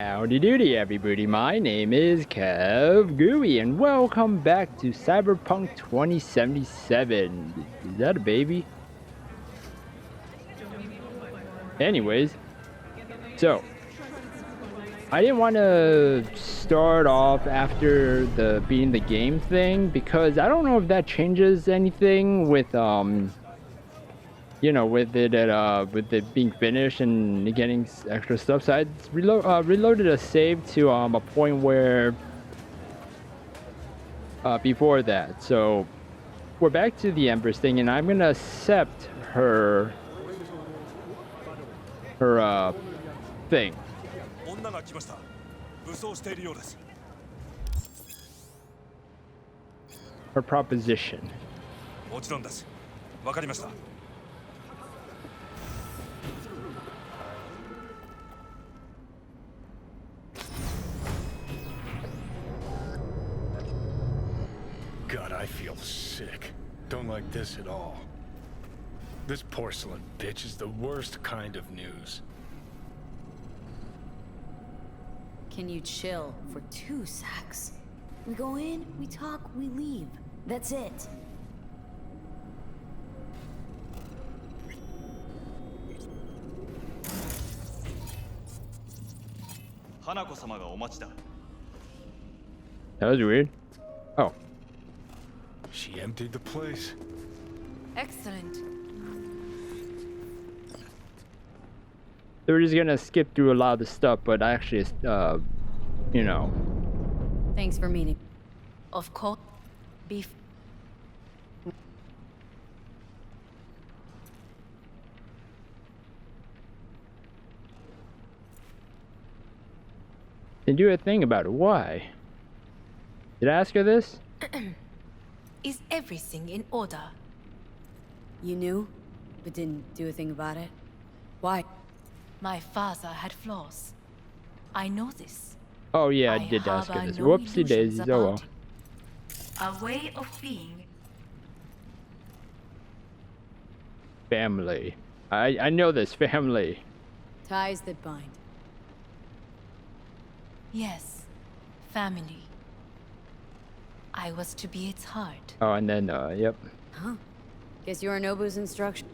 Howdy doody everybody, my name is KevGuuey and welcome back to Cyberpunk 2077. Is that a baby? Anyways, so I didn't want to start off after the beating the game thing because I don't know if that changes anything with with it being finished and getting extra stuff. So I reloaded a save to a point where before that. So we're back to the Empress thing, and I'm gonna accept her thing. Her proposition. God, I feel sick. Don't like this at all. This porcelain bitch is the worst kind of news. Can you chill for 2 secs? We go in, we talk, we leave. That's it. That was weird. Oh. She emptied the place. Excellent. They were just gonna skip through a lot of the stuff, but actually, Thanks for meeting. Of course, beef. Didn't do a thing about it. Why? Did I ask her this? Is everything in order? You knew, but didn't do a thing about it? Why? My father had flaws. I know this. Oh yeah, I did ask her harbor this. no Whoopsie illusions daisies. Oh well. about it. A way of being. Family. I know this family. Ties that bind. Yes, family. I was to be its heart. Oh, and then yep. Huh? Guess Yorinobu's instruction.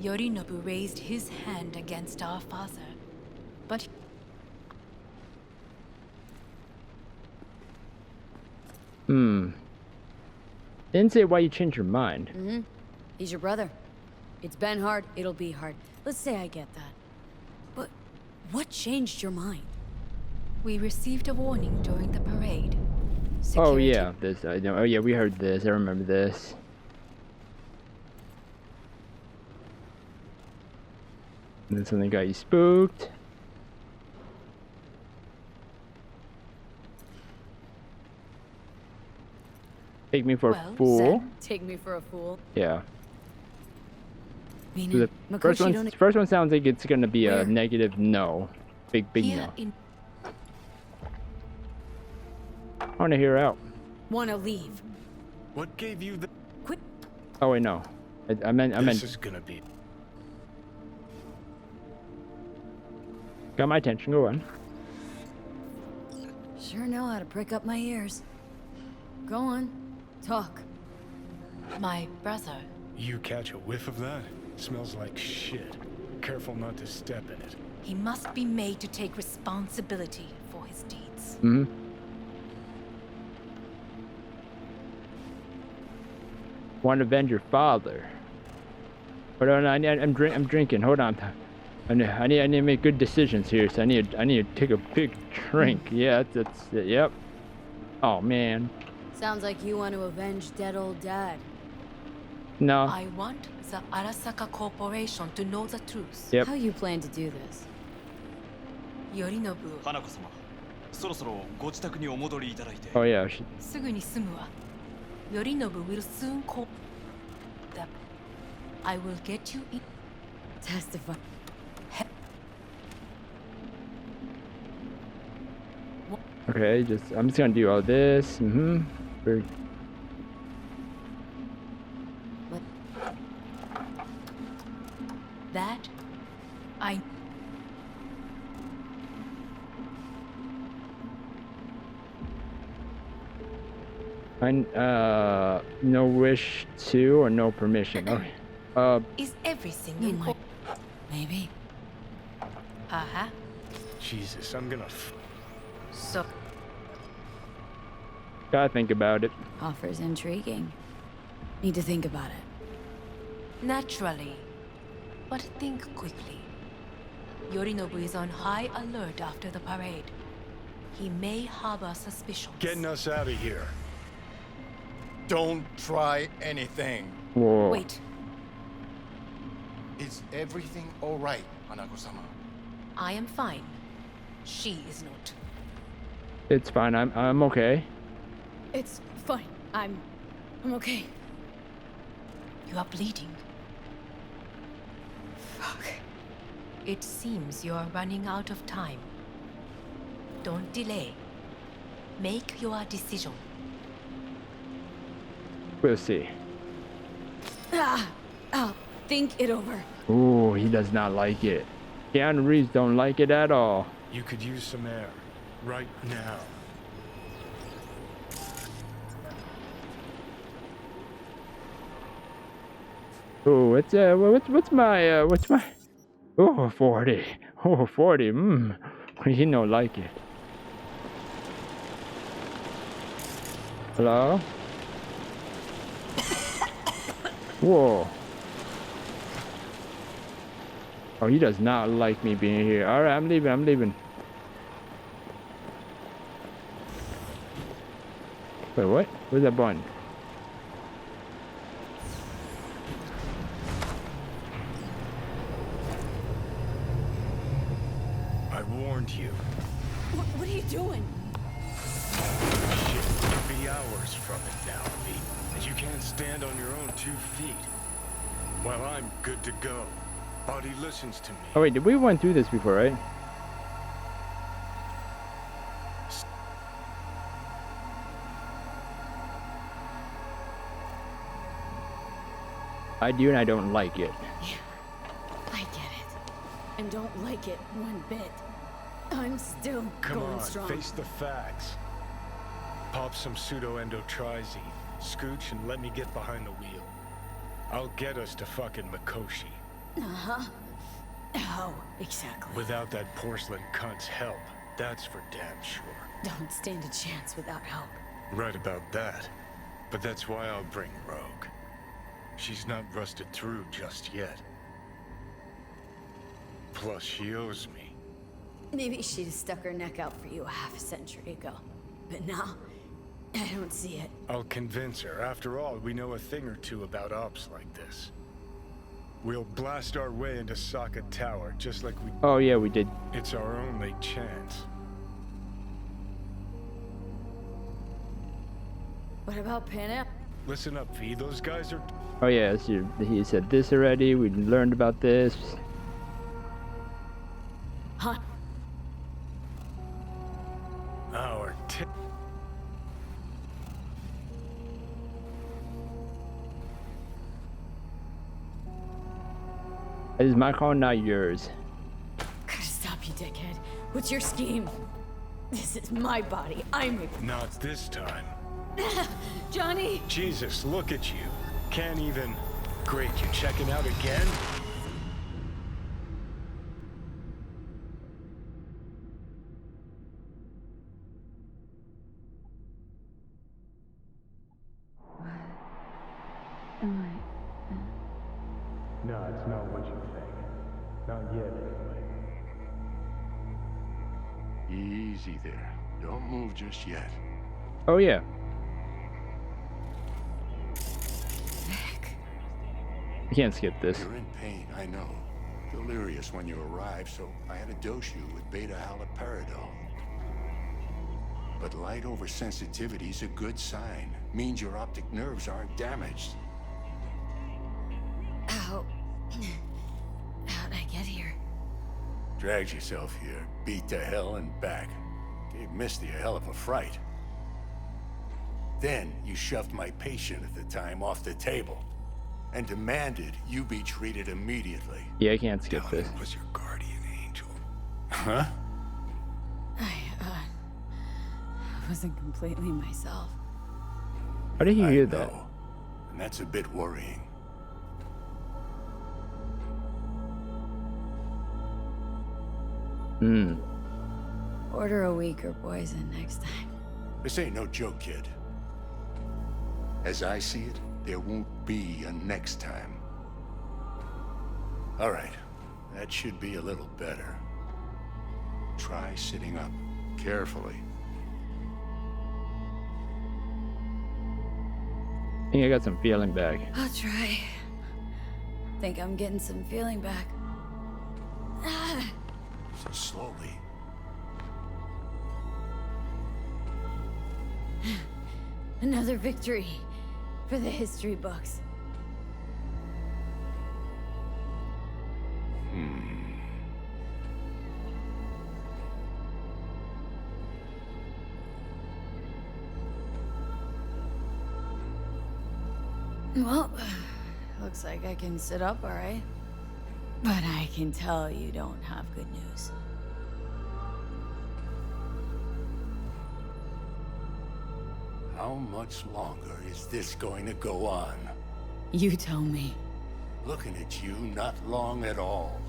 Yorinobu raised his hand against our father, but Didn't say why you changed your mind. He's your brother. It's been hard, it'll be hard. Let's say I get that. But what changed your mind? we received a warning during the parade. Oh Security- yeah, this I know. Oh yeah, we heard this. I remember this. And then something got you spooked. Take me for Well a fool. Take me for a fool. Yeah. Mean The it? first Makoshi one, don't... first one sounds like it's gonna be a Where? negative no. Big Here no. in I wanna hear out. Wanna leave. What gave you the... Quit. Oh wait, no. I meant. This is gonna be... Got my attention. Go on. Sure know how to prick up my ears. Go on. Talk. my brother. You catch a whiff of that? Smells like shit. Careful not to step in it. He must be made to take responsibility for his deeds. Want to avenge your father. Hold on, I'm drinking. Hold on. I need to make good decisions here. So I need to take a big drink. Yeah, that's it. Yep. Oh man. Sounds like you want to avenge dead old dad. No. I want the Arasaka Corporation to know the truth. Yep. How you plan to do this? Yorinobu, 花子様、そろそろご自宅にお戻りいただいて。 Oh yeah. すぐに済むわ。Yorinobu will soon call them. I will get you in. Testify. Okay. I'm just gonna do all this. Very. That I No wish to or no permission. Okay. Is everything No in way. order? Maybe. Uh-huh. Jesus, I'm gonna So, Gotta think about it. Offers intriguing. Need to think about it. naturally. But think quickly. Yorinobu is on high alert after the parade. He may harbor suspicions. getting us out of here. Don't try anything. Whoa. Wait, Is everything all right, Hanako-sama? I am fine. She is not. It's fine. I'm okay. It's fine. I'm okay. You are bleeding. Fuck. It seems you are running out of time. Don't delay. Make your decision. We'll see. I'll think it over. Ooh, he does not like it. Keanu Reeves don't like it at all. You could use some air. Right now. Ooh, what's my oh 40. Oh 40. He don't like it. Hello? Whoa. Oh, he does not like me being here. Alright, I'm leaving. Wait, what? Where's that button? I warned you. What are you doing? Shit, you'll be hours from it now, Pete. And you can't stand on your own 2 feet. Well, I'm good to go. Body listens to me. Oh wait, did we went through this before, right? I do and I don't like it. I get it. And don't like it one bit. I'm still Come going on, strong. face the facts. Pop some pseudo-endotrizine, scooch, and let me get behind the wheel. I'll get us to fucking Mikoshi. How exactly? Without that porcelain cunt's help, that's for damn sure. Don't stand a chance without help. Right about that. But that's why I'll bring Rogue. She's not rusted through just yet. Plus, she owes me. Maybe she'd have stuck her neck out for you a half a century ago. But now, I don't see it. I'll convince her. After all, we know a thing or two about ops like this. We'll blast our way into Socket Tower, just like we... Oh yeah, we did. It's our only chance. What about Panam? Listen up, V. Those guys are... Oh yeah, so he said this already. We learned about this. Huh? Our It is my call, not yours. Gotta stop you, dickhead. What's your scheme? This is my body. I'm Not this time. Johnny! Jesus, look at you. Can't even... Great, you checking out again? No, it's not what you think. Not yet, anyway. Easy there. Don't move just yet. Oh yeah. I can't skip this. You're in pain, I know. Delirious when you arrived, so I had to dose you with beta-haloperidol. But light oversensitivity is a good sign. Means your optic nerves aren't damaged. How... How'd I get here? Dragged yourself here, beat to hell and back. Gave Misty a hell of a fright. Then you shoved my patient at the time off the table and demanded you be treated immediately. Yeah, I can't skip this. Was your guardian angel. Huh? I wasn't completely myself. How did you hear I that? know, and that's a bit worrying. Order a weaker poison next time. This ain't no joke, kid. As I see it, there won't be a next time. All right, that should be a little better. Try sitting up, carefully. I think I got some feeling back. I'll try. Think I'm getting some feeling back. Slowly. Another victory for the history books. Well, looks like I can sit up, all right. But I can tell you don't have good news. How much longer is this going to go on? You tell me. Looking at you, not long at all.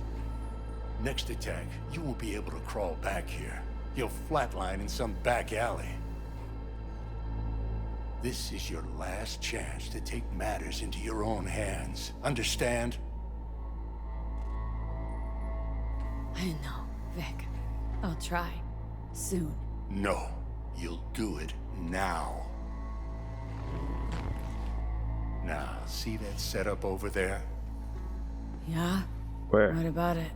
Next attack, you won't be able to crawl back here. You'll flatline in some back alley. This is your last chance to take matters into your own hands. Understand? I know, Vic. I'll try. Soon. No, you'll do it now. Now, see that setup over there? Yeah? Where? What about it?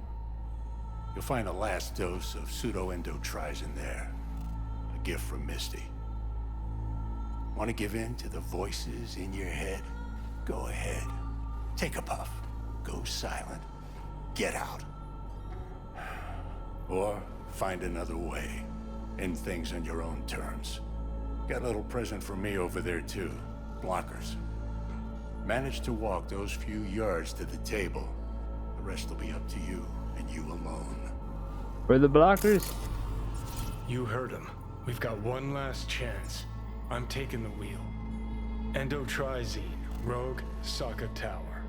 You'll find a last dose of pseudo-endotrizin there. A gift from Misty. Want to give in to the voices in your head? Go ahead. Take a puff. Go silent. Get out. Or find another way. End things on your own terms. Got a little present for me over there too. Blockers. Manage to walk those few yards to the table. The rest will be up to you, and you alone. Where are the blockers? You heard him. We've got one last chance. I'm taking the wheel. Endotrizine, Rogue, Sokka Tower.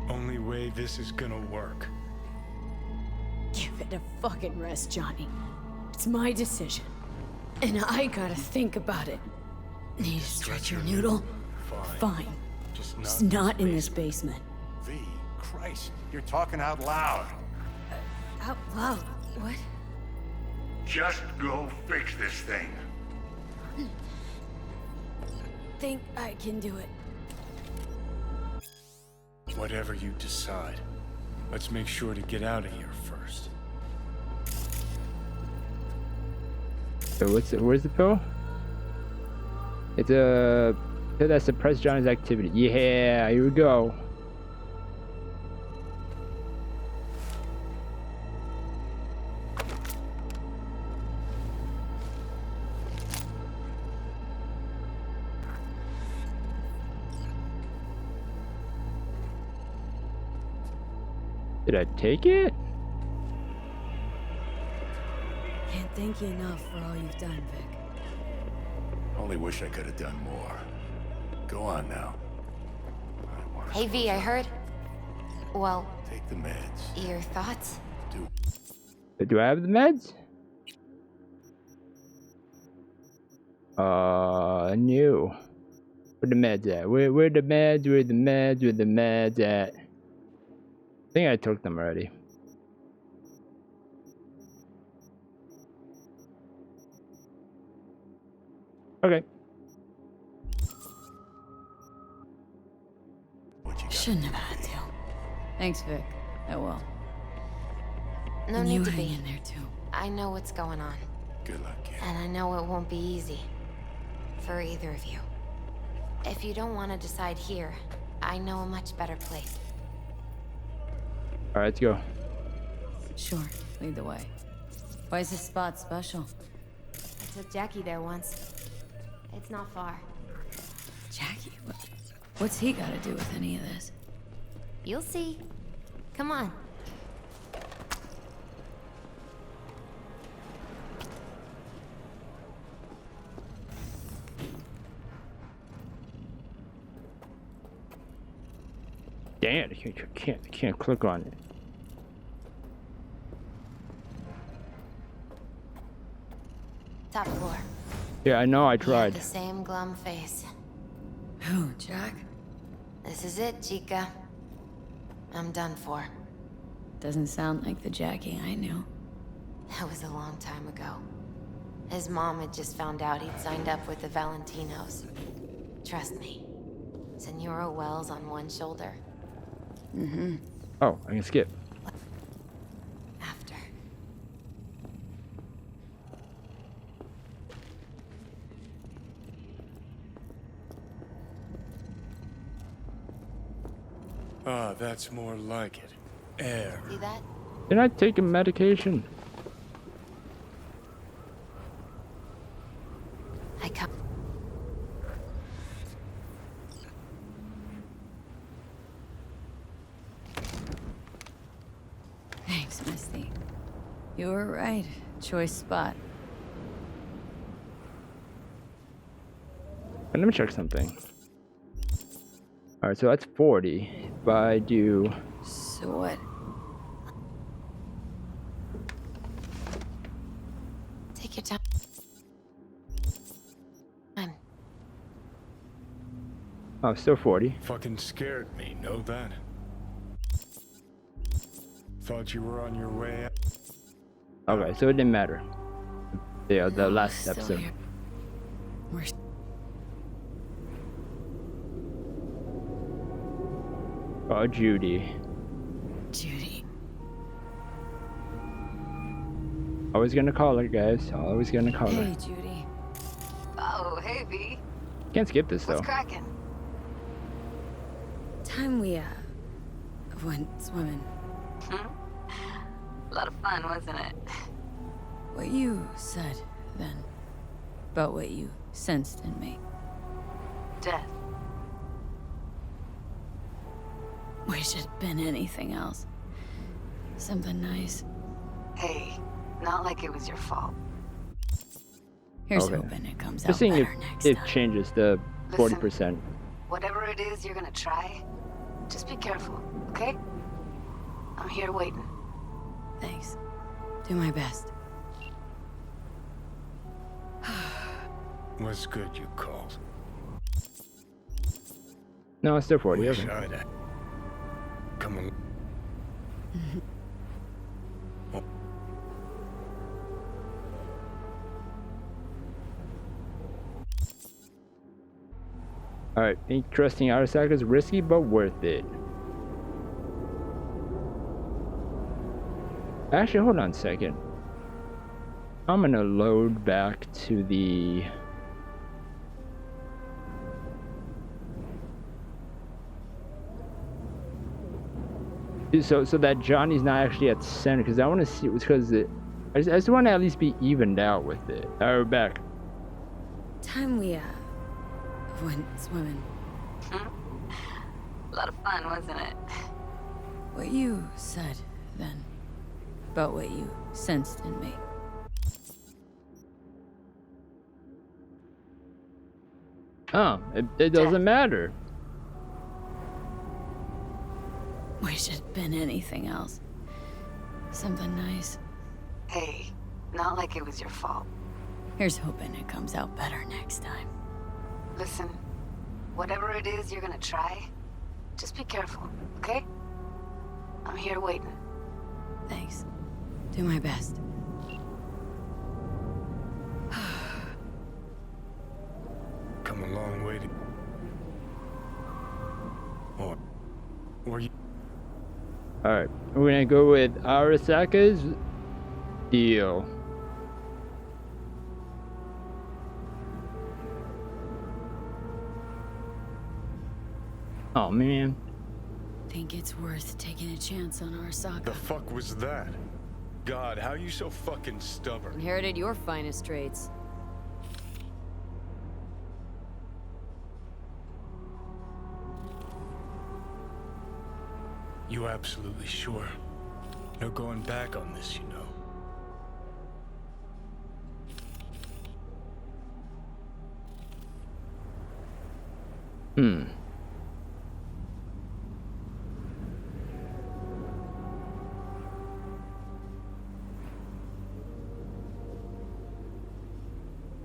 Only way this is gonna work. Give it a fucking rest, Johnny. It's my decision. And I gotta think about it. Need to stretch your noodle? Fine. Just not in this basement. V, Christ, you're talking out loud. Out loud? What? Just go fix this thing. Think I can do it. Whatever you decide, let's make sure to get out of here first. So where's the pill? It's a pill that suppresses Johnny's activity. Yeah, here we go. Did I take it? Can't thank you enough for all you've done, Vic. Only wish I could have done more. Go on now. Hey V, I heard. Well, Take the meds. your thoughts? Do I have the meds? No. Where the meds at? Where the meds? Where the meds? Where the meds at? I think I took them already. Okay. What you got? Shouldn't have had to. Thanks, Vic. I will. No And need you to hang be. in there too. I know what's going on. Good luck, kid. And I know it won't be easy. For either of you. If you don't want to decide here, I know a much better place. All right, let's go. Sure. Lead the way. Why is this spot special? I took Jackie there once. It's not far. Jackie? What's he got to do with any of this? You'll see. Come on. Damn, I can't click on it. Top floor. Yeah, I know. I You have tried. the same glum face. Who, Jack? This is it, Chica. I'm done for. Doesn't sound like the Jackie I knew. That was a long time ago. His mom had just found out he'd signed up with the Valentinos. Trust me. Senora Wells on one shoulder. Oh, I can skip. After. Ah, that's more like it. Air. See that? Did I take a medication? I come. Thanks, Misty. You were right. Choice spot. And let me check something. Alright, so that's 40. If I do... So what? Take your time. Oh, still 40. Fucking scared me, know that? Thought you were on your way out. Okay, so it didn't matter. Yeah, the last Still episode. here. We're Oh, Judy. Judy. Always gonna call her, guys. Always gonna call Hey, her. Judy. Oh, hey, V. Can't skip this, though. What's cracking? Time we, went swimming. A lot of fun, wasn't it? What you said, then. About what you sensed in me. Death. Wish it'd been anything else. Something nice. Hey, not like it was your fault. Here's Okay. hoping it comes out Just seeing if better next it time. changes the 40%. Whatever it is you're gonna try, just be careful, okay? I'm here waiting. Thanks. Do my best. Was good you called. No, it's still 40. Wish Okay. I'd come on. Alright, interesting. Arasaka is risky but worth it. Actually, hold on a second. I'm gonna load back to the... So that Johnny's not actually at center, because I want to see, because I just want to at least be evened out with it. Alright, we're back. Time we, went swimming. A lot of fun, wasn't it? What you said, then. About what you sensed in me. Oh, it doesn't matter. Wish it'd been anything else. Something nice. Hey, not like it was your fault. Here's hoping it comes out better next time. Listen, whatever it is you're gonna try, just be careful, okay? I'm here waiting. Thanks. Do my best. Come a long way to... Or you... Alright, we're gonna go with Arasaka's deal. Oh man. Think it's worth taking a chance on Arasaka. The fuck was that? God, how you so fucking stubborn? Inherited your finest traits. You absolutely sure? No going back on this, you know.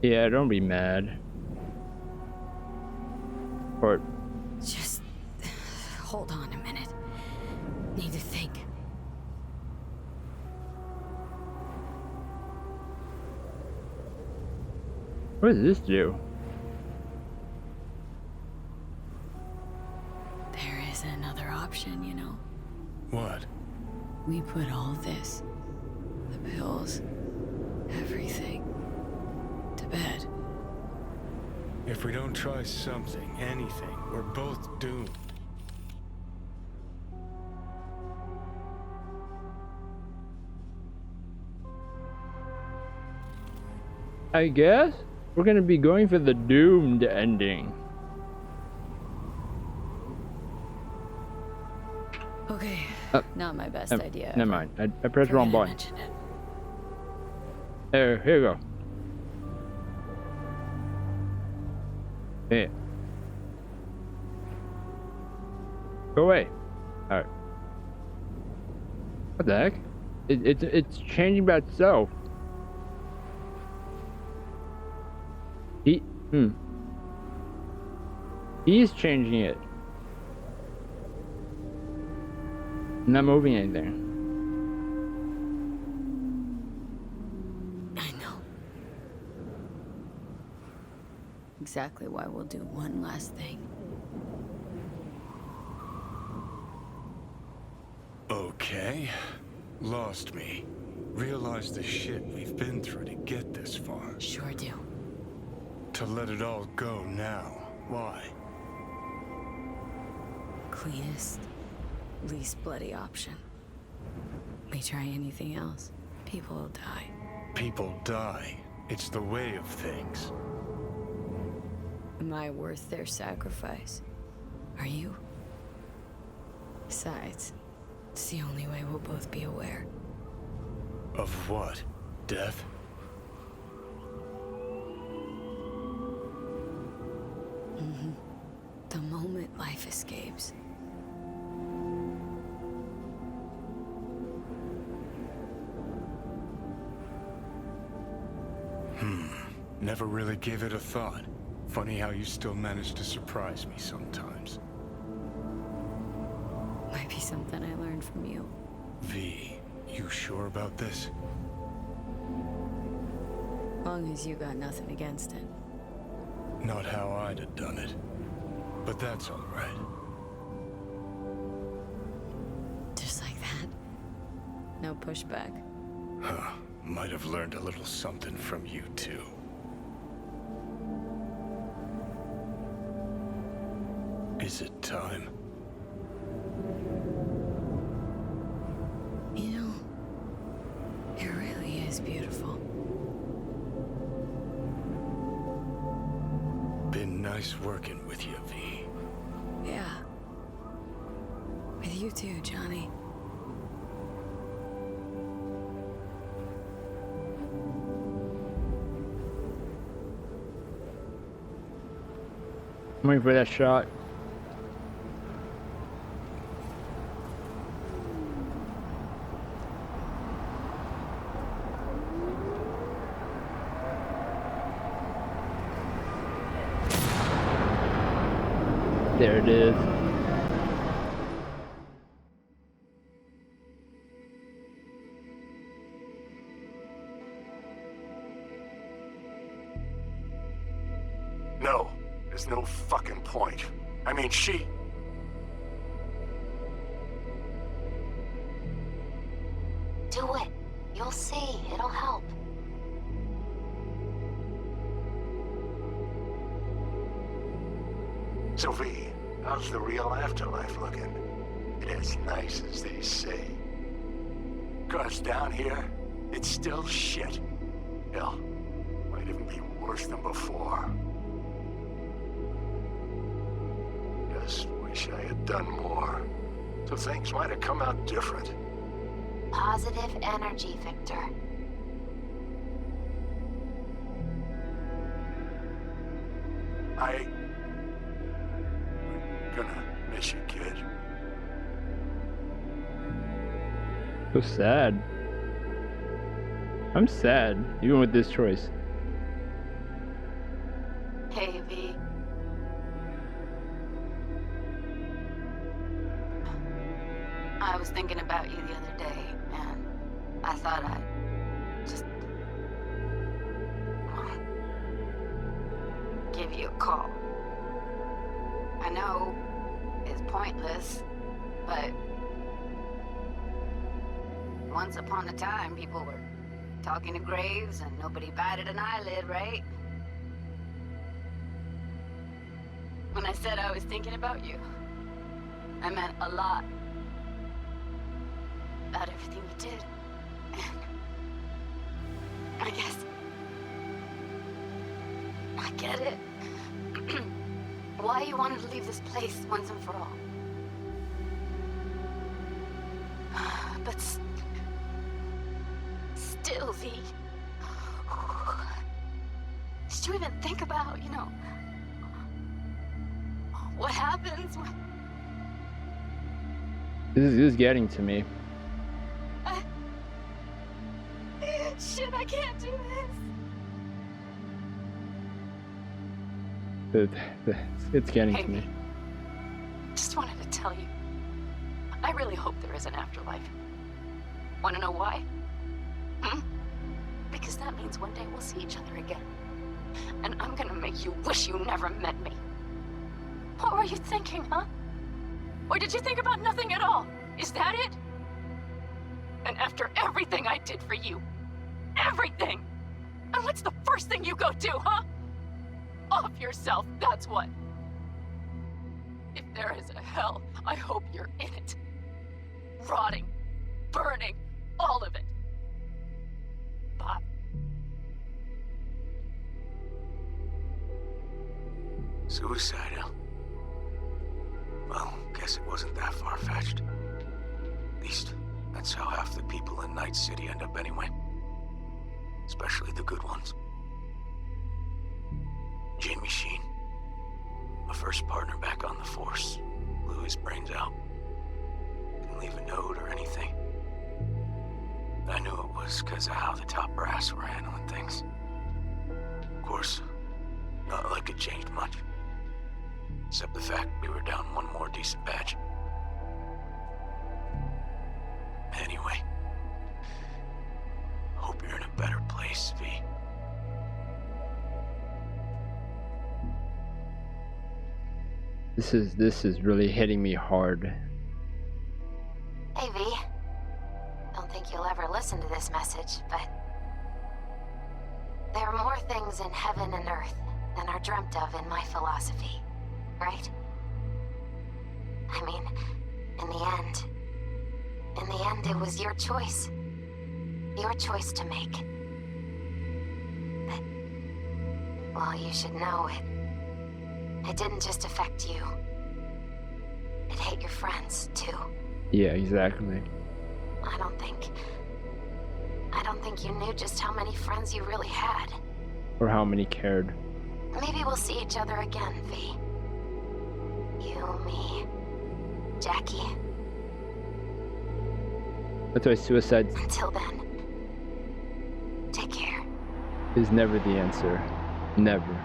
Yeah, don't be mad. Or Just hold on a minute. Need to think. what does this do? There is another option, you know. What? We put all this, the pills, everything, to bed. If we don't try something, anything, we're both doomed. I guess we're gonna be going for the doomed ending. Okay, not my best idea. Never mind. I pressed the wrong Forget I button. mentioned it. There, here you go. Yeah. Go away. Alright. What the heck? It's changing by itself. He's changing it. Not moving anything. I know. Exactly why we'll do one last thing. Okay. Lost me. Realized the shit we've been through to get this far. Sure do. To let it all go now. Why? Cleanest, least bloody option. We try anything else, people will die. People die. It's the way of things. Am I worth their sacrifice? Are you? Besides, it's the only way we'll both be aware. Of what? Death? Mm-hmm. The moment life escapes. Never really gave it a thought. Funny how you still manage to surprise me sometimes. Might be something I learned from you. V, you sure about this? Long as you got nothing against it. Not how I'd have done it. But that's all right. Just like that? No pushback? Huh. Might have learned a little something from you too. Is it time? You know, it really is beautiful. Been nice working with you, V. Yeah. With you too, Johnny. I'm waiting for that shot. There it is. No, there's no fucking point. I mean, she... Do it. You'll see. It'll help. Sophie, how's the real afterlife looking? It as nice as they say. 'Cause down here, it's still shit. Hell, might even be worse than before. Just wish I had done more. So things might have come out different. Positive energy, Victor. I'm gonna miss you, kid. So sad. I'm sad, even with this choice. was thinking about you the other day, and I thought I'd just give you a call. I know it's pointless, but once upon a time, people were talking to graves and nobody batted an eyelid, right? When I said I was thinking about you, I meant a lot. About everything you did. And I guess I get it. Why you wanted to leave this place once and for all. But still, V. Did you even think about, you know, what happens when... This is getting to me. Shit, I can't do this. It's getting to me. Just wanted to tell you, I really hope there is an afterlife. Want to know why? Because that means one day we'll see each other again. And I'm gonna make you wish you never met me. What were you thinking, huh? Or did you think about nothing at all? Is that it? And after everything I did for you, everything! And what's the first thing you go do, huh? Off yourself, that's what. If there is a hell, I hope you're in it. Rotting, burning, all of it. Bye. Suicidal? Well, guess it wasn't that far-fetched. At least, that's how half the people in Night City end up anyway. Especially the good ones. Jamie Sheen, my first partner back on the force, blew his brains out. Didn't leave a note or anything. I knew it was because of how the top brass were handling things. Of course, not like it changed much. Except the fact we were down one more decent batch. Anyway, hope you're in a better place, V. This is really hitting me hard. Hey, V. Don't think you'll ever listen to this message, but there are more things in heaven and earth than are dreamt of in my philosophy, right? I mean, in the end, it was your choice. Your choice to make. But, well, you should know it didn't just affect you. It hit your friends, too. Yeah, exactly. I don't think you knew just how many friends you really had. Or how many cared. Maybe we'll see each other again, V. You, me, Jackie. That's why suicide Until then, take care. is never the answer. Never.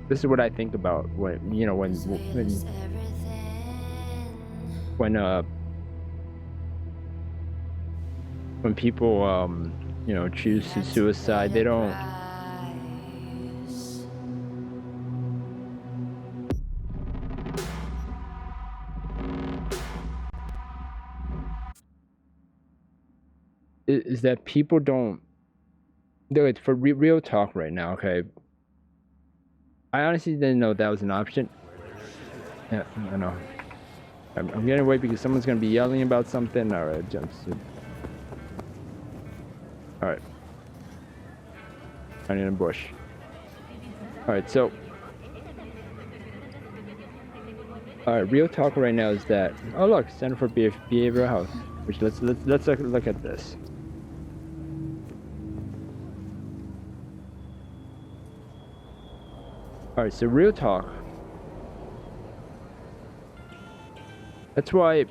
This is what I think about when, you know, when people, you know, choose to suicide, they don't. Is that people don't. Dude, for real talk right now, okay? I honestly didn't know that was an option. Yeah, I know. I'm getting away because someone's gonna be yelling about something. Alright, jumpsuit. Alright. I need a bush. Alright, so. Alright, real talk right now is that. Oh look, Center for Behavioral Health. Which let's look at this. Alright, so real talk. That's why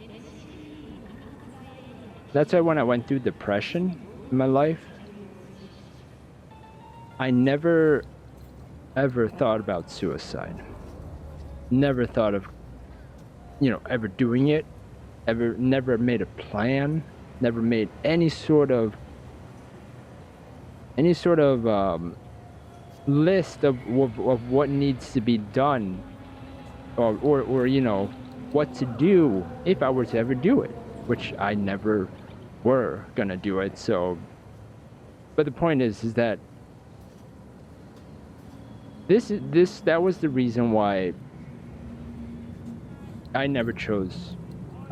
when I went through depression in my life, I never ever thought about suicide. Never thought of ever doing it, never made a plan, never made any sort of list of what needs to be done, or what to do if I were to ever do it, which I never were gonna do it. So, but the point is that that was the reason why I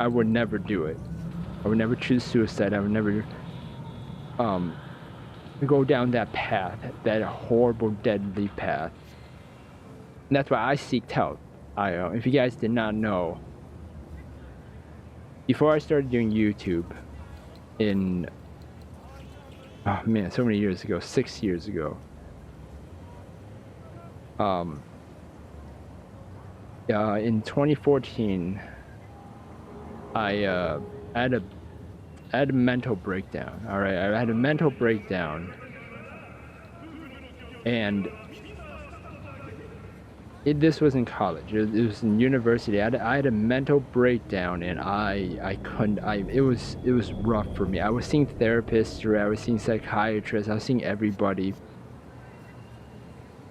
would never do it. I would never choose suicide. I would never go down that path, that horrible, deadly path. And that's why I seeked help. If you guys did not know, before I started doing YouTube in, oh man, so many years ago, 6 years ago, in 2014, I had a mental breakdown. All right, I had a mental breakdown, and this was in college. It was in university. I had a mental breakdown, and I couldn't. It was rough for me. I was seeing therapists, or I was seeing psychiatrists. I was seeing everybody,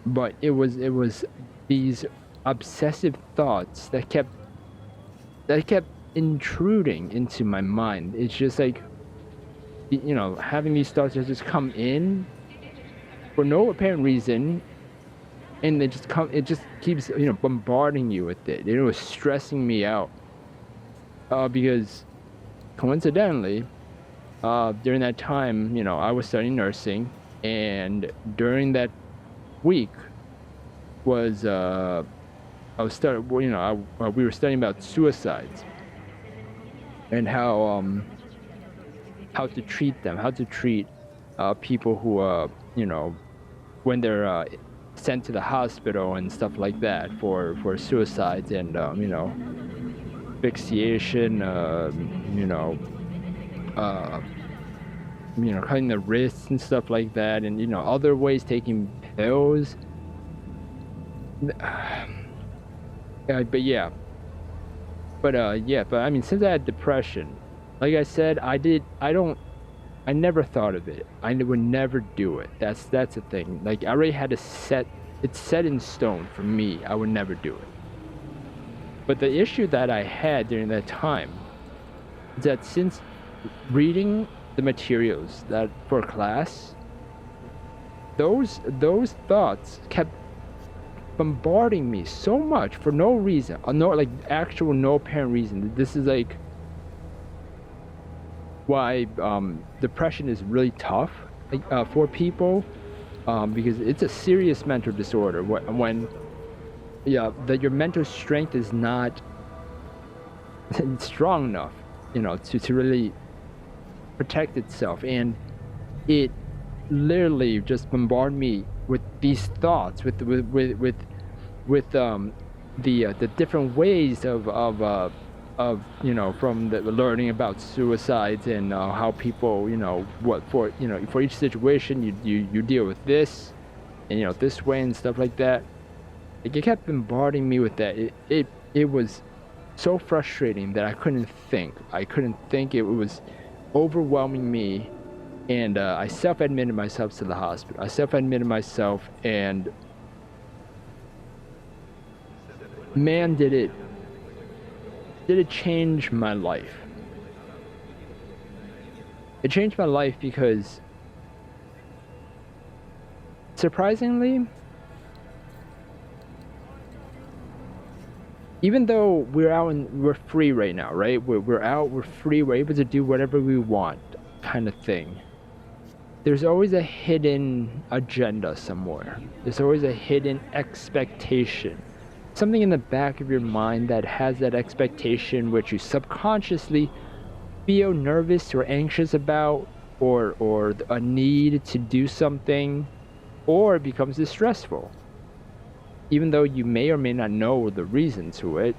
but it was these obsessive thoughts that kept intruding into my mind. It's just like, having these thoughts that just come in for no apparent reason, and it just keeps bombarding you with it. It was stressing me out, because coincidentally, during that time, I was studying nursing, and during that week was we were studying about suicides and how to treat them, how to treat people who when they're sent to the hospital and stuff like that for suicides, and asphyxiation, cutting the wrists and stuff like that, and other ways, taking pills. But I mean, since I had depression, like I said, I never thought of it. I would never do it. That's the thing. Like, I already had it's set in stone for me. I would never do it. But the issue that I had during that time is that since reading the materials that for class, those thoughts kept bombarding me so much for no reason, no apparent reason. This is like why depression is really tough for people, because it's a serious mental disorder when your mental strength is not strong enough, to really protect itself, and it literally just bombarded me with these thoughts, with the different ways of from the learning about suicides, and how people, for each situation you deal with this, and this way and stuff like that. Like, it kept bombarding me with that. It was so frustrating that I couldn't think. It was overwhelming me. And I self-admitted myself to the hospital. And man, did it change my life. It changed my life because, surprisingly, even though we're free right now, right? We're free, we're able to do whatever we want, kind of thing. There's always a hidden agenda somewhere. There's always a hidden expectation. Something in the back of your mind that has that expectation, which you subconsciously feel nervous or anxious about, or a need to do something, or it becomes distressful. Even though you may or may not know the reason to it.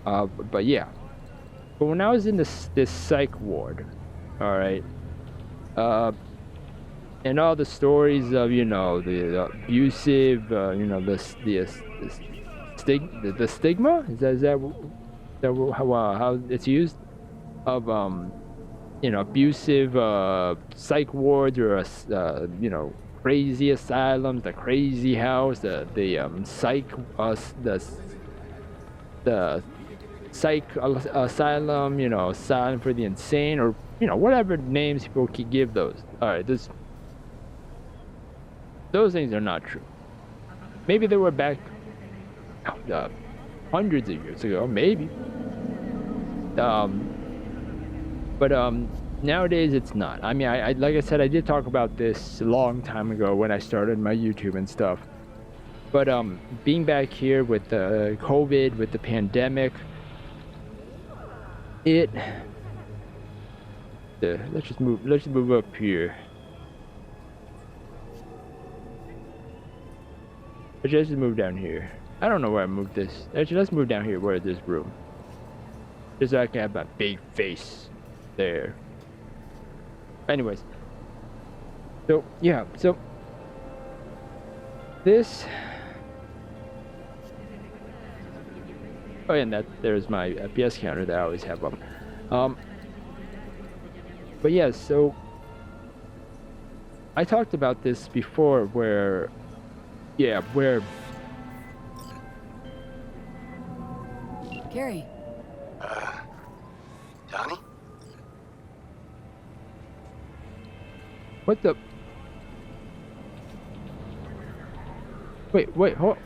But yeah. But when I was in this psych ward, alright, and all the stories of, the abusive, the the stigma? Is that how it's used? Of abusive psych wards or crazy asylums, the crazy house, the psych asylum, asylum for the insane, or whatever names people can give those. All right, those things are not true. Maybe they were back hundreds of years ago, maybe. But nowadays it's not. I mean, I like I said, I did talk about this a long time ago when I started my YouTube and stuff. But being back here with the COVID, with the pandemic, let's just move up here. Let's just move down here. I don't know where I moved this. Actually, let's move down here where this room. Just so I can have my big face there. Anyways. So, yeah. So, this... Oh, yeah, and there's my FPS counter that I always have up. But yeah, so... I talked about this before where... Yeah, where... Gary. Johnny? What the... Wait, hold...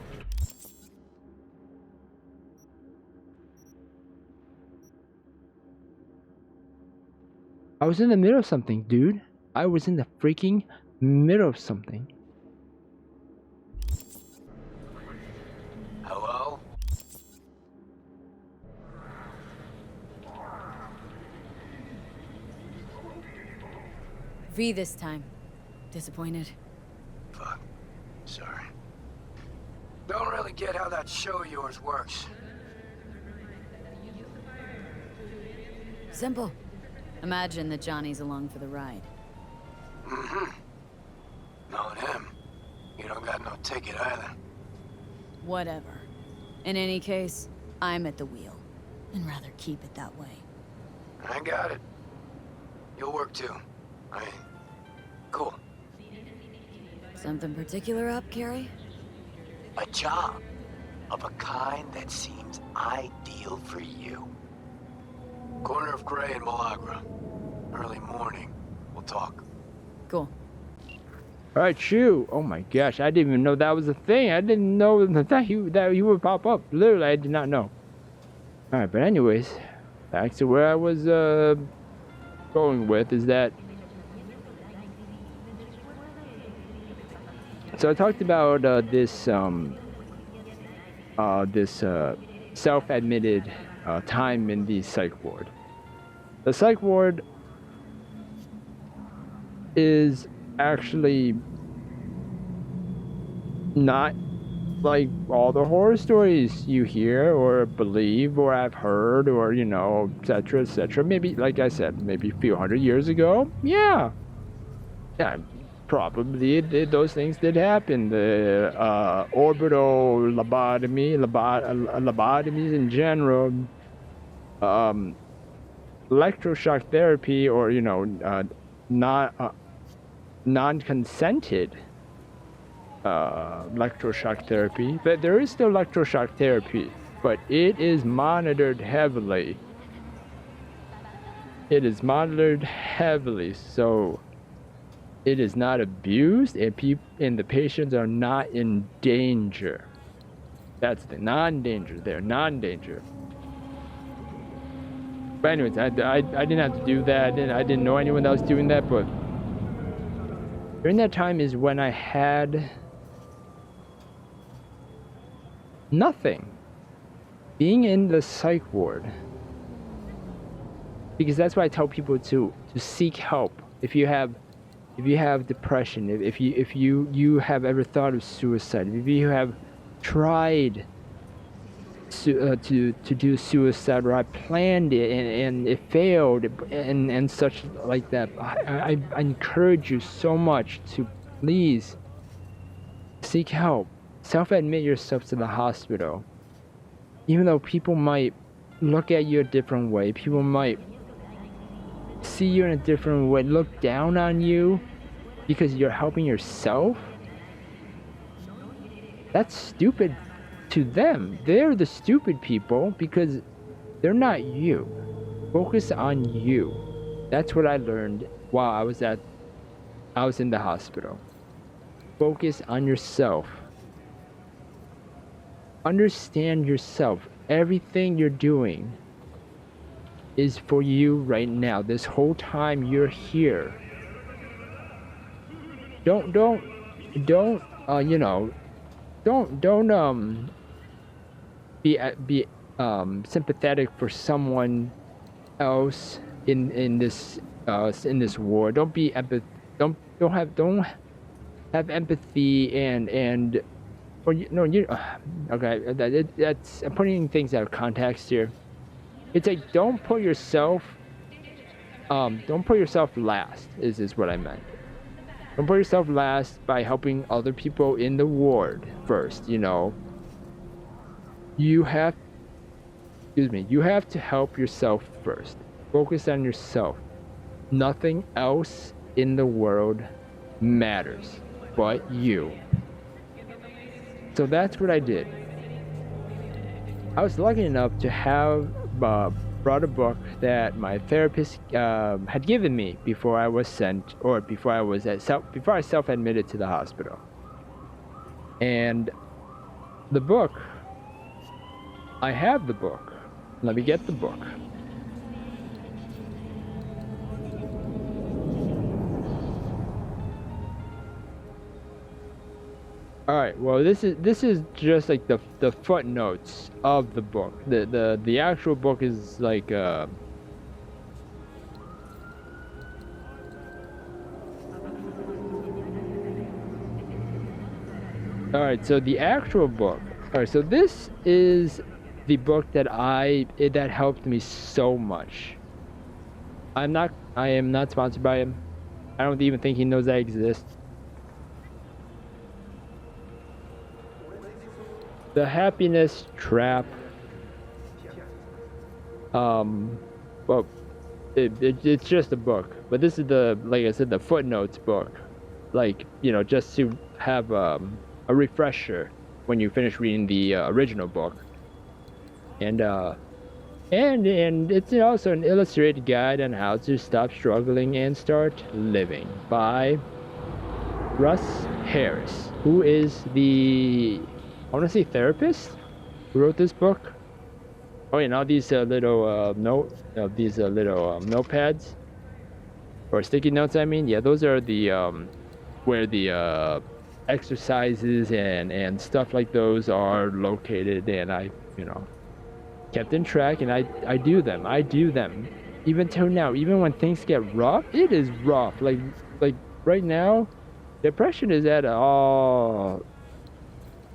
I was in the middle of something, dude. I was in the freaking middle of something. Hello? V this time. Disappointed? Fuck. Sorry. Don't really get how that show of yours works. Simple. Imagine that Johnny's along for the ride. Mm-hmm. Knowing him, you don't got no ticket either. Whatever. In any case, I'm at the wheel. And rather keep it that way. I got it. You'll work too. I mean, cool. Something particular up, Carrie? A job of a kind that seems ideal for you. Corner of Gray and Malagra. Early morning. We'll talk. Cool. Alright, Chew. Oh my gosh, I didn't even know that was a thing. I didn't know that he would pop up. Literally, I did not know. Alright, but anyways, back to where I was going with is that... So I talked about this self-admitted time in the psych ward. The psych ward is actually not like all the horror stories you hear or believe or I've heard or etc, etc. Maybe, like I said, maybe a few hundred years ago. Yeah, probably those things did happen. The orbital lobotomies in general, electroshock therapy, or non-consented electroshock therapy. But there is still electroshock therapy, but it is monitored heavily. So it is not abused, and the patients are not in danger. That's the non-danger. They're non-danger. But anyways, I didn't have to do that. I didn't know anyone that was doing that. But during that time is when I had nothing. Being in the psych ward, because that's why I tell people to seek help. If you have depression, if you have ever thought of suicide, if you have tried to do suicide, or I planned it and it failed and such like that, I encourage you so much to please seek help. Self-admit yourself to the hospital. even though people might look at you a different way, people might see you in a different way, look down on you because you're helping yourself, that's stupid to them. They're the stupid people because they're not you. Focus on you. That's what I learned while I was in the hospital. Focus on yourself. Understand yourself. Everything you're doing is for you right now. This whole time you're here. Don't be sympathetic for someone else in this war. Don't have empathy and or okay, that's I'm putting things out of context here. It's like don't put yourself last is what I meant. Don't put yourself last by helping other people in the ward first, you know. You have to help yourself first. Focus on yourself. Nothing else in the world matters but you. So that's what I did. I was lucky enough to have brought a book that my therapist had given me before I was sent, or before I self-admitted to the hospital. And the book, I have the book. Let me get the book. All right. Well, this is just like the footnotes of the book. The actual book is like all right. So the actual book. All right. So this is the book that helped me so much. I am not sponsored by him. I don't even think he knows I exist. The Happiness Trap. Well, it's just a book, but this is like I said, the footnotes book. Like, you know, just to have a refresher when you finish reading the original book. And it's also an illustrated guide on how to stop struggling and start living by Russ Harris, who is I want to say therapist who wrote this book. Oh, and all these little notepads or sticky notes. I mean, yeah, those are the where the exercises and stuff like those are located, and I kept in track, and I do them even till now. Even when things get rough, it is rough. Like right now, depression is at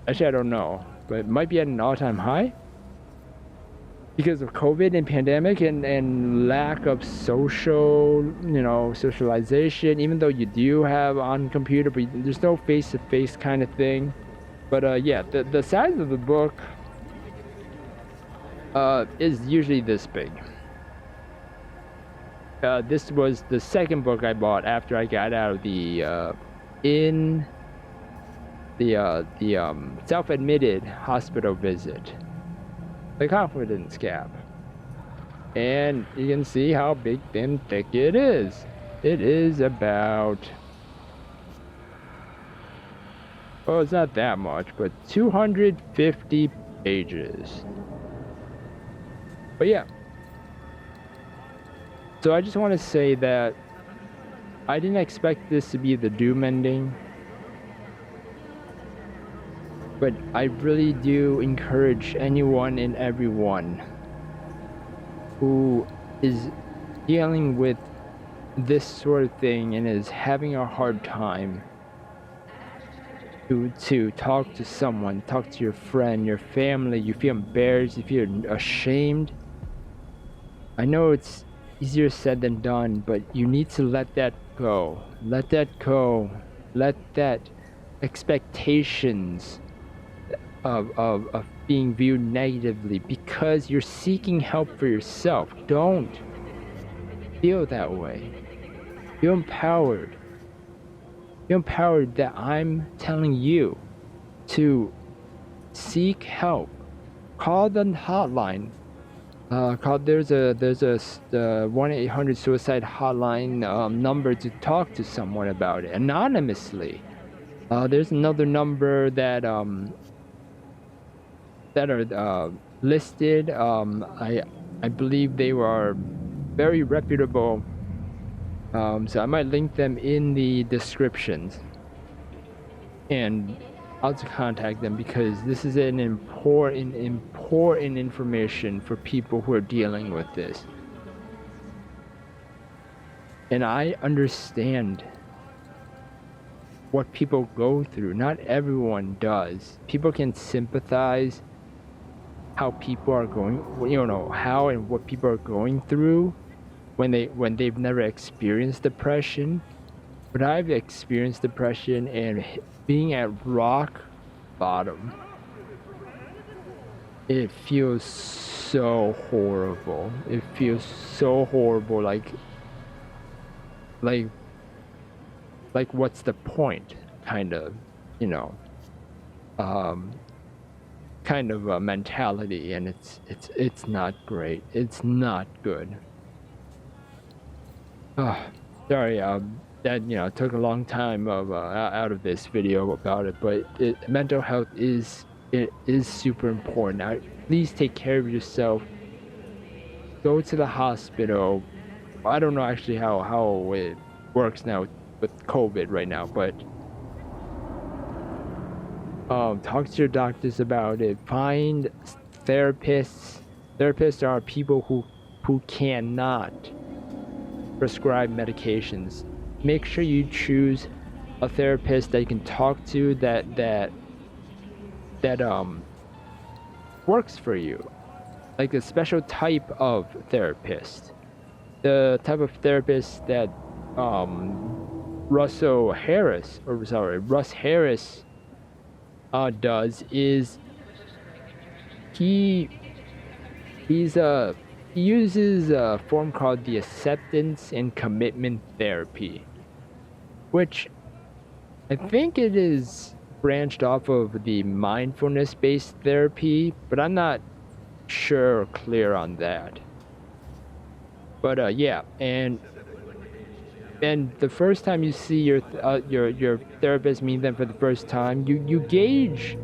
actually, I don't know, but it might be at an all-time high because of COVID and pandemic and lack of socialization. Even though you do have on computer, but there's no face-to-face kind of thing. But yeah, the size of the book is usually this big. This was the second book I bought after I got out of the self-admitted hospital visit, the confidence gap. And you can see how big and thick it is. It is about, well, it's not that much, but 250 pages. But yeah. So I just want to say that I didn't expect this to be the doom ending. But I really do encourage anyone and everyone who is dealing with this sort of thing and is having a hard time to talk to someone, talk to your friend, your family. You feel embarrassed, you feel ashamed. I know it's easier said than done, but you need to let that go. Let that go. Let that expectations of being viewed negatively because you're seeking help for yourself. Don't feel that way. Feel empowered. Feel empowered that I'm telling you to seek help. Call the hotline. There's a 1-800-suicide hotline number to talk to someone about it anonymously. There's another number that are listed. I believe they were very reputable. So I might link them in the descriptions, and I'll contact them because this is an important information for people who are dealing with this. And I understand what people go through. Not everyone does. People can sympathize how people are going, how and what people are going through when they've never experienced depression. But I've experienced depression, and being at rock bottom, it feels so horrible. It feels so horrible, like what's the point, kind of, kind of a mentality, and it's not great. It's not good. Sorry, that took a long time out of this video about it, but mental health is super important. Now, please take care of yourself. Go to the hospital. I don't know actually how it works now with COVID right now, but talk to your doctors about it. Find therapists. Therapists are people who cannot prescribe medications. Make sure you choose a therapist that you can talk to that works for you, like a special type of therapist. The type of therapist that Russ Harris does is he uses a form called the acceptance and commitment therapy, which I think it is branched off of the mindfulness-based therapy, but I'm not sure or clear on that. But yeah, and the first time you see your therapist, meet them for the first time, you gauge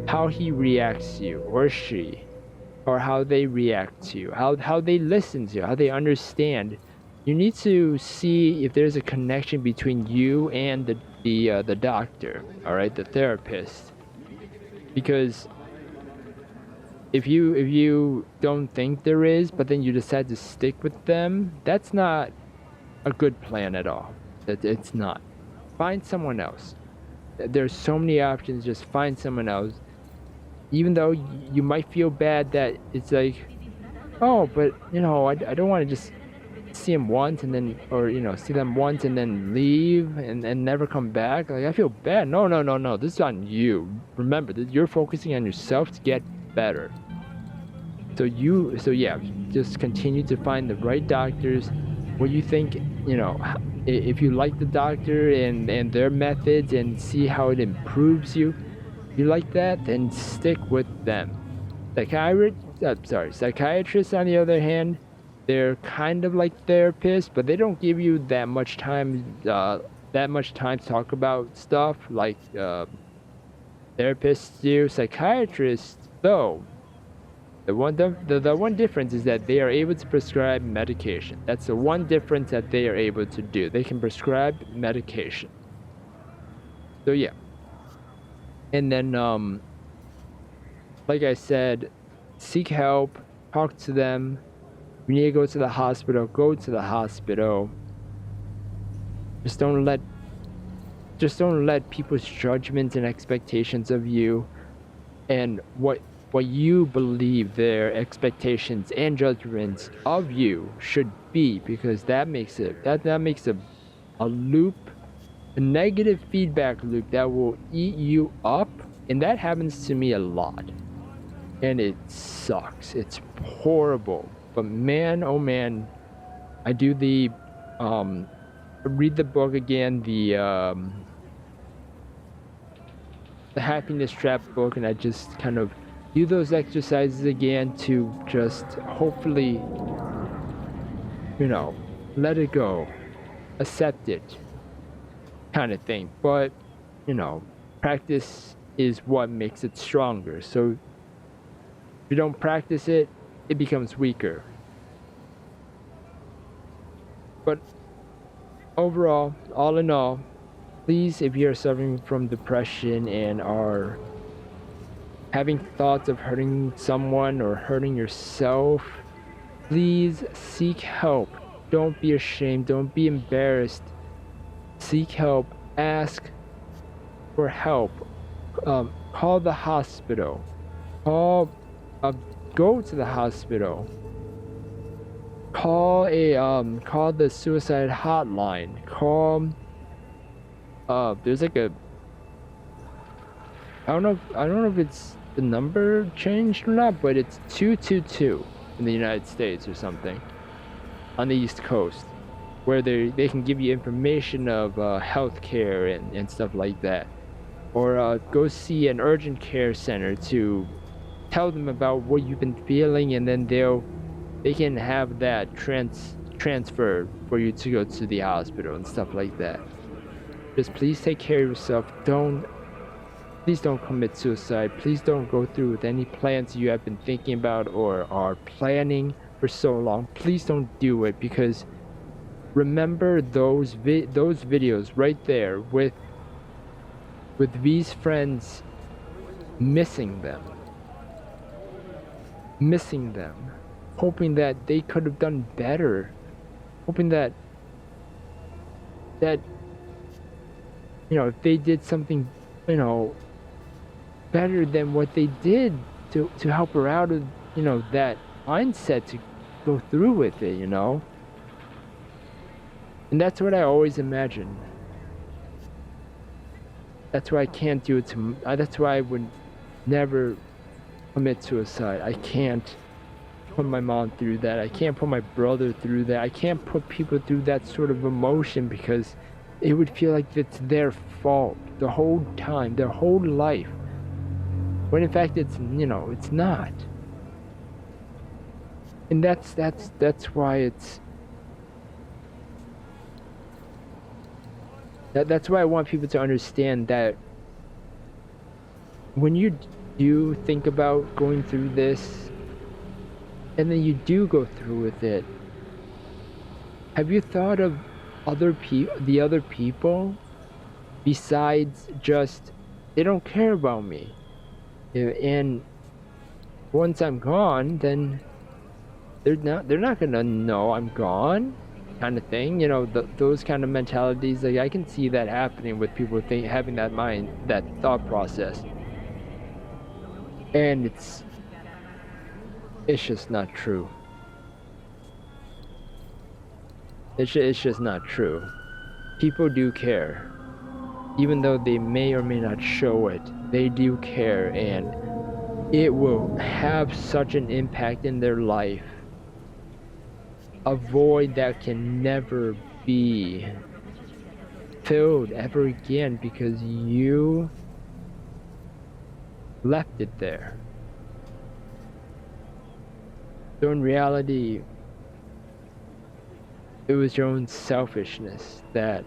how he reacts to you, or she, or how they react to you, how they listen to you, how they understand. You need to see if there's a connection between you and the doctor, all right, the therapist. Because if you don't think there is, but then you decide to stick with them, that's not a good plan at all. It's not. Find someone else. There's so many options. Just find someone else. Even though you might feel bad that it's like, oh, but I don't want to just see them once and then, or see them once and then leave and never come back. Like, I feel bad. No. This is on you. Remember that you're focusing on yourself to get better. So yeah, just continue to find the right doctors. What you think, if you like the doctor and their methods and see how it improves you, if you like that, then stick with them. Psychiatrists, on the other hand, they're kind of like therapists, but they don't give you that much time to talk about stuff like therapists do. Psychiatrists, though, the one difference is that they are able to prescribe medication. That's the one difference that they are able to do. They can prescribe medication. So yeah. And then, like I said, seek help, talk to them. You need to go to the hospital, go to the hospital. Just don't let people's judgments and expectations of you and what you believe their expectations and judgments of you should be, because that makes a loop, a negative feedback loop that will eat you up, and that happens to me a lot. and it sucks. It's horrible. But man, oh man, I do the read the book again, the happiness trap book, and I just kind of do those exercises again to just hopefully, you know, let it go, accept it, kind of thing. But you know, practice is what makes it stronger. So if you don't practice it, it becomes weaker. But overall, all in all, please, if you're suffering from depression and are having thoughts of hurting someone or hurting yourself, please seek help. Don't be ashamed. Don't be embarrassed. Seek help. Ask for help. Call the hospital. Go to the hospital. Call the suicide hotline. There's like a, I don't know if it's the number changed or not, but it's 222 in the United States or something on the East Coast, where they can give you information of healthcare and stuff like that. Or go see an urgent care center to tell them about what you've been feeling, and then they can have that transferred for you to go to the hospital and stuff like that. Just please take care of yourself. Please don't commit suicide. Please don't go through with any plans you have been thinking about or are planning for so long. Please don't do it, because remember those videos right there with V's friends missing them, hoping that they could have done better, hoping that you know, if they did something, you know, better than what they did to help her out of, you know, that mindset to go through with it, you know. And that's what I always imagine. That's why I can't do it to, that's why I would never commit suicide. I can't put my mom through that. I can't put my brother through that. I can't put people through that sort of emotion, because it would feel like it's their fault the whole time, their whole life. When in fact it's, you know, it's not. And that's why it's, that's why I want people to understand that when you do think about going through this, and then you do go through with it, have you thought of the other people besides just, they don't care about me, and once I'm gone, then they're not gonna know I'm gone, kind of thing, you know, those kind of mentalities. Like, I can see that happening with people having that mind, that thought process, and it's just not true. It's just not true. People do care. Even though they may or may not show it, they do care, and it will have such an impact in their life. A void that can never be filled ever again, because you left it there. So in reality, it was your own selfishness that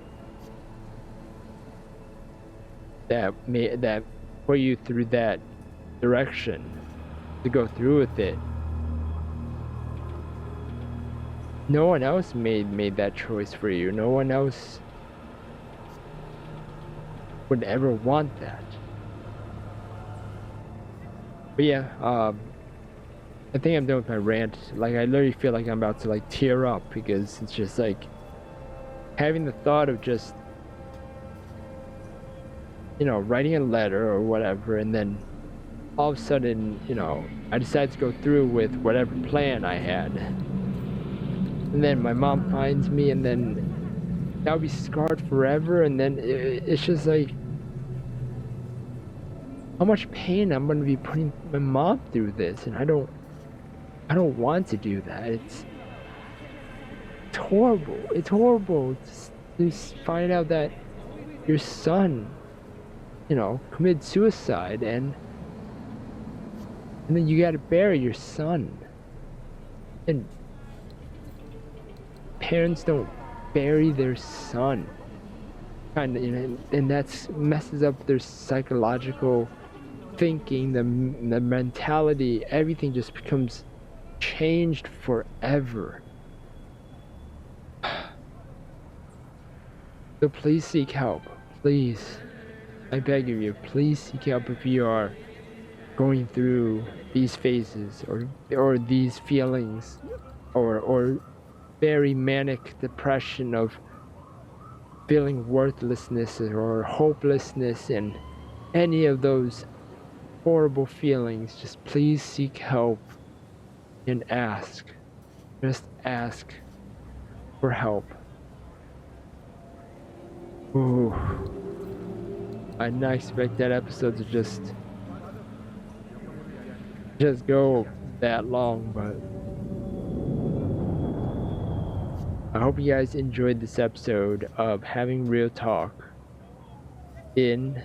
put you through that direction, to go through with it. No one else made that choice for you. No one else would ever want that. But yeah, I think I'm done with my rant. Like, I literally feel like I'm about to like tear up, because it's just like having the thought of just, you know, writing a letter or whatever, and then all of a sudden, you know, I decide to go through with whatever plan I had, and then my mom finds me, and then I'll be scarred forever. And then it's just like, how much pain I'm gonna be putting my mom through this, and I don't want to do that. It's horrible. It's horrible to find out that your son, you know, committed suicide, and then you gotta bury your son. And parents don't bury their son. Kind of, you know, and that's messes up their psychological thinking, the mentality. Everything just becomes changed forever. So please seek help. Please, I beg of you, please seek help if you are going through these phases or these feelings or very manic depression of feeling worthlessness or hopelessness and any of those horrible feelings. Just please seek help and ask. Just ask for help. Ooh. I did not expect that episode to just go that long, but I hope you guys enjoyed this episode of Having Real Talk in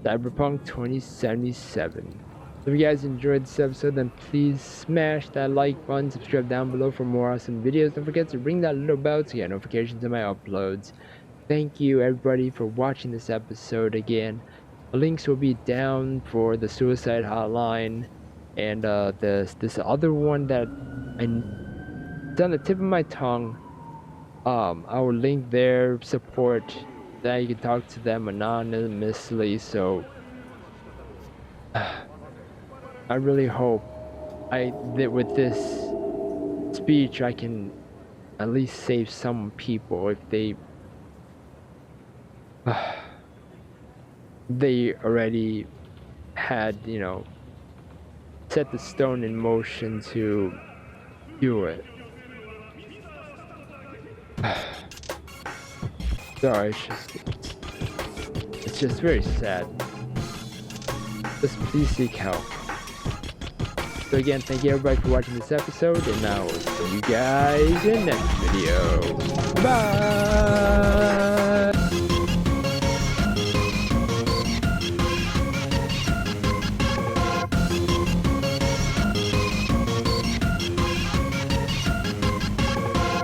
Cyberpunk 2077. If you guys enjoyed this episode, then please smash that like button, subscribe down below for more awesome videos. Don't forget to ring that little bell to get notifications of my uploads. Thank you everybody for watching this episode again. The links will be down for the suicide hotline and this other one that it's on the tip of my tongue. I will link their support that you can talk to them anonymously. So I really hope that with this speech I can at least save some people if they already had, you know, set the stone in motion to do it. Sorry, it's just very sad. Just please seek help. So again, thank you everybody for watching this episode, and I will see you guys in the next video. Bye!